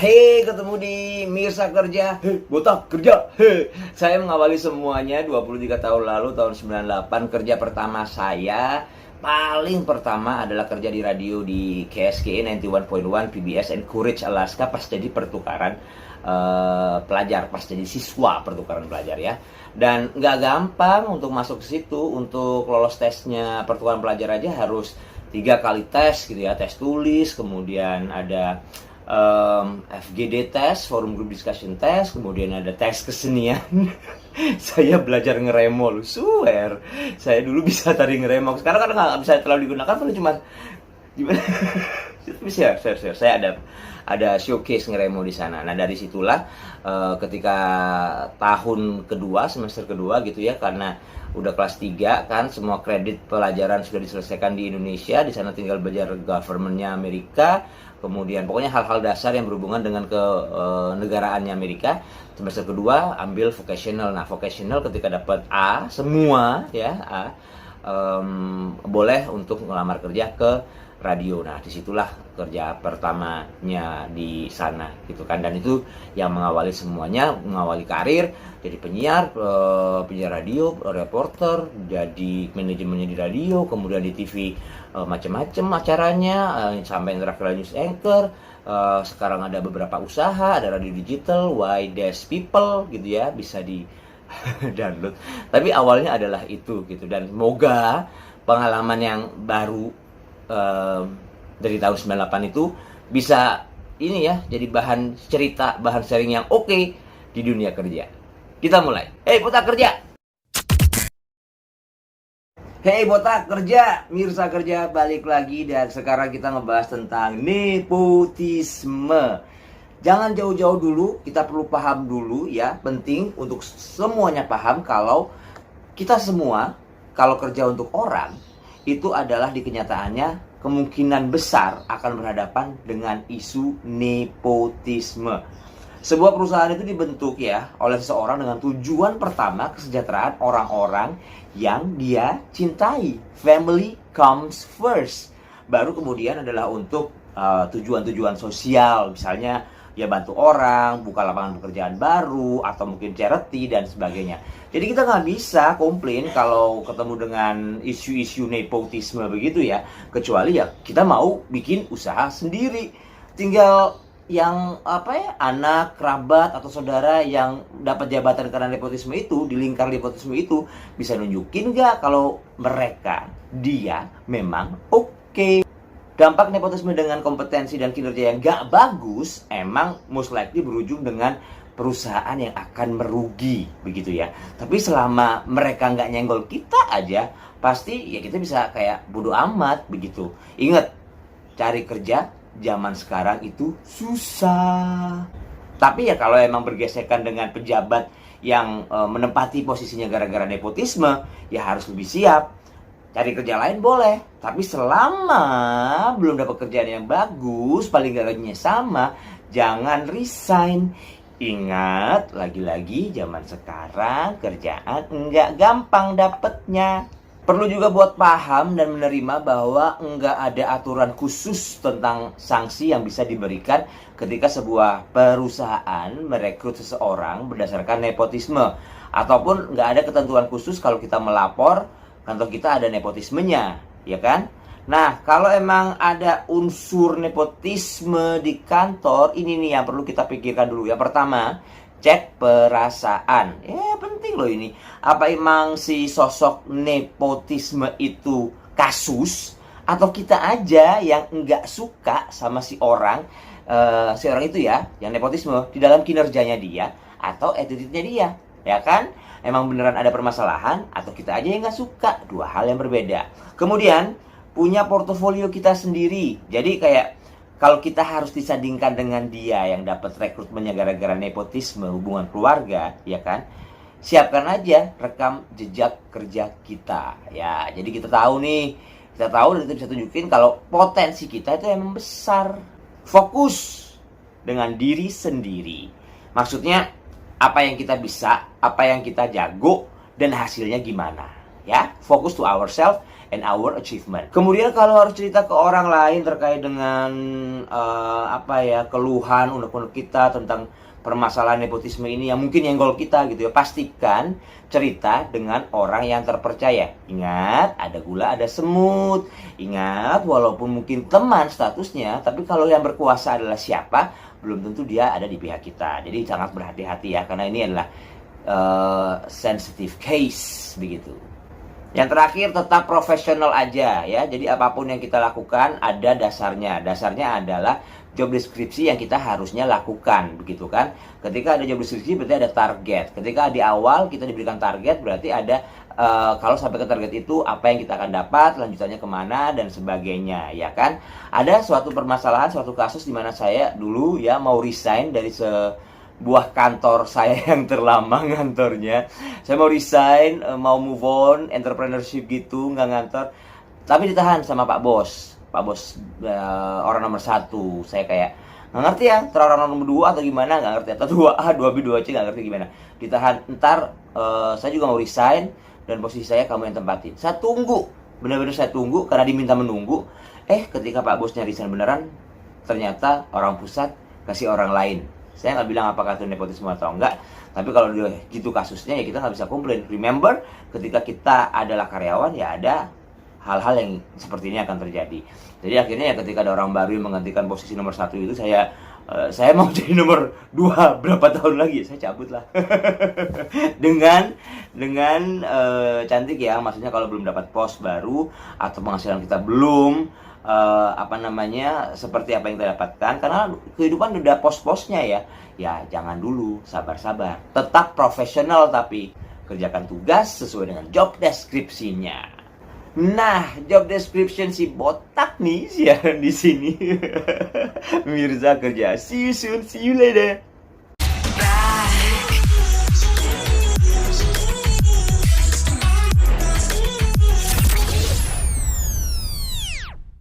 Hei, ketemu di Mirsa Kerja. Hei, botak kerja. Hei. Saya mengawali semuanya 23 tahun lalu, tahun 98. Kerja pertama saya paling pertama adalah kerja di radio di KSKE 91.1 PBS Anchorage, Alaska, pas jadi pertukaran pelajar, pas jadi siswa pertukaran pelajar ya. Dan nggak gampang untuk masuk ke situ. Untuk lolos tesnya pertukaran pelajar aja harus 3 kali tes gitu ya, tes tulis, kemudian ada FGD test, forum group discussion test, kemudian ada tes kesenian. Saya belajar ngeremo, lu swear. Saya dulu bisa tari ngeremo, sekarang kan nggak bisa terlalu digunakan, paling cuma gimana? Tapi saya ada showcase ngeremo di sana. Nah dari situlah ketika tahun kedua, semester kedua gitu ya, karena udah kelas 3 kan, semua kredit pelajaran sudah diselesaikan di Indonesia, di sana tinggal belajar governmentnya Amerika, kemudian pokoknya hal-hal dasar yang berhubungan dengan negaraannya Amerika. Semester kedua ambil vocational. Nah vocational ketika dapat A semua ya, boleh untuk melamar kerja ke radio. Nah disitulah kerja pertamanya di sana gitu kan, dan itu yang mengawali semuanya, mengawali karir jadi penyiar, penyiar radio, reporter, jadi manajemennya di radio, kemudian di TV macam-macam acaranya, sampai terakhir news anchor. Sekarang ada beberapa usaha, ada radio digital, Why There's People gitu ya, bisa di download. Tapi awalnya adalah itu gitu, dan semoga pengalaman yang baru dari tahun 98 itu bisa ini ya, jadi bahan cerita, bahan sharing yang oke di dunia kerja. Kita mulai. Hei botak kerja. Hei botak kerja, Mirsa Kerja balik lagi, dan sekarang kita ngebahas tentang nepotisme. Jangan jauh-jauh dulu, kita perlu paham dulu ya, penting untuk semuanya paham kalau kita semua kalau kerja untuk orang itu adalah di kenyataannya kemungkinan besar akan berhadapan dengan isu nepotisme. Sebuah perusahaan itu dibentuk ya oleh seseorang dengan tujuan pertama kesejahteraan orang-orang yang dia cintai. Family comes first. Baru kemudian adalah untuk tujuan-tujuan sosial, misalnya ya bantu orang, buka lapangan pekerjaan baru, atau mungkin charity dan sebagainya. Jadi kita nggak bisa komplain kalau ketemu dengan isu-isu nepotisme begitu ya, kecuali ya kita mau bikin usaha sendiri. Tinggal yang anak, kerabat atau saudara yang dapat jabatan karena nepotisme itu, di lingkar nepotisme itu, bisa nunjukin nggak kalau dia memang oke. Dampak nepotisme dengan kompetensi dan kinerja yang gak bagus emang most likely berujung dengan perusahaan yang akan merugi begitu ya. Tapi selama mereka gak nyenggol kita aja, pasti ya kita bisa kayak bodo amat begitu. Ingat, cari kerja zaman sekarang itu susah. Tapi ya kalau emang bergesekan dengan pejabat yang menempati posisinya gara-gara nepotisme, ya harus lebih siap. Cari kerja lain boleh, tapi selama belum dapat kerjaan yang bagus, paling gak gajinya sama, jangan resign. Ingat, lagi-lagi zaman sekarang kerjaan enggak gampang dapetnya. Perlu juga buat paham dan menerima bahwa enggak ada aturan khusus tentang sanksi yang bisa diberikan ketika sebuah perusahaan merekrut seseorang berdasarkan nepotisme. Ataupun enggak ada ketentuan khusus kalau kita melapor kantor kita ada nepotismenya, ya kan? Nah, kalau emang ada unsur nepotisme di kantor, ini nih yang perlu kita pikirkan dulu. Yang pertama, cek perasaan. Penting loh ini. Apa emang si sosok nepotisme itu kasus, atau kita aja yang enggak suka sama si orang itu ya, yang nepotisme di dalam kinerjanya dia atau attitude-nya dia, ya kan? Emang beneran ada permasalahan atau kita aja yang nggak suka, dua hal yang berbeda. Kemudian punya portofolio kita sendiri. Jadi kayak kalau kita harus disandingkan dengan dia yang dapat rekrutmennya gara-gara nepotisme, hubungan keluarga, ya kan? Siapkan aja rekam jejak kerja kita. Ya, jadi kita tahu nih, dan kita bisa tunjukin kalau potensi kita itu emang besar. Fokus dengan diri sendiri. Maksudnya apa yang kita bisa, apa yang kita jago, dan hasilnya gimana. Ya, fokus to ourselves and our achievement. Kemudian kalau harus cerita ke orang lain terkait dengan keluhan unek-unek kita tentang permasalahan nepotisme ini yang mungkin nyenggol kita gitu ya, pastikan cerita dengan orang yang terpercaya. Ingat, ada gula ada semut. Ingat, walaupun mungkin teman statusnya, tapi kalau yang berkuasa adalah siapa, belum tentu dia ada di pihak kita. Jadi sangat berhati-hati ya, karena ini adalah sensitive case begitu. Yang terakhir, tetap profesional aja ya. Jadi apapun yang kita lakukan ada dasarnya. Dasarnya adalah job deskripsi yang kita harusnya lakukan, begitu kan? Ketika ada job deskripsi berarti ada target. Ketika di awal kita diberikan target berarti ada kalau sampai ke target itu apa yang kita akan dapat, lanjutannya kemana dan sebagainya, ya kan? Ada suatu permasalahan, suatu kasus di mana saya dulu ya mau resign dari sebuah kantor saya yang terlama ngantornya. Saya mau resign, mau move on, entrepreneurship gitu, nggak ngantor. Tapi ditahan sama Pak Bos orang nomor 1. Saya kayak nggak ngerti ya, orang nomor 2 atau gimana, nggak ngerti, atau 2A, 2B, 2C, nggak ngerti gimana. Ditahan, ntar saya juga mau resign dan posisi saya kamu yang tempatin. Saya tunggu, benar-benar saya tunggu karena diminta menunggu. Ketika Pak Bosnya resign beneran, ternyata orang pusat kasih orang lain. Saya nggak bilang apakah itu nepotisme atau enggak, tapi kalau gitu kasusnya ya kita nggak bisa komplain. Remember, ketika kita adalah karyawan ya ada hal-hal yang seperti ini akan terjadi. Jadi akhirnya ya ketika ada orang baru yang menggantikan posisi nomor 1 itu, saya mau jadi nomor 2 berapa tahun lagi, saya cabut lah. dengan cantik ya, maksudnya kalau belum dapat pos baru atau penghasilan kita belum seperti apa yang kita dapatkan, karena kehidupan udah pos-posnya ya jangan dulu, sabar-sabar, tetap profesional tapi kerjakan tugas sesuai dengan job deskripsinya. Nah, job description si botak nih siaran di sini. Mirza kerja. See you soon, see you later.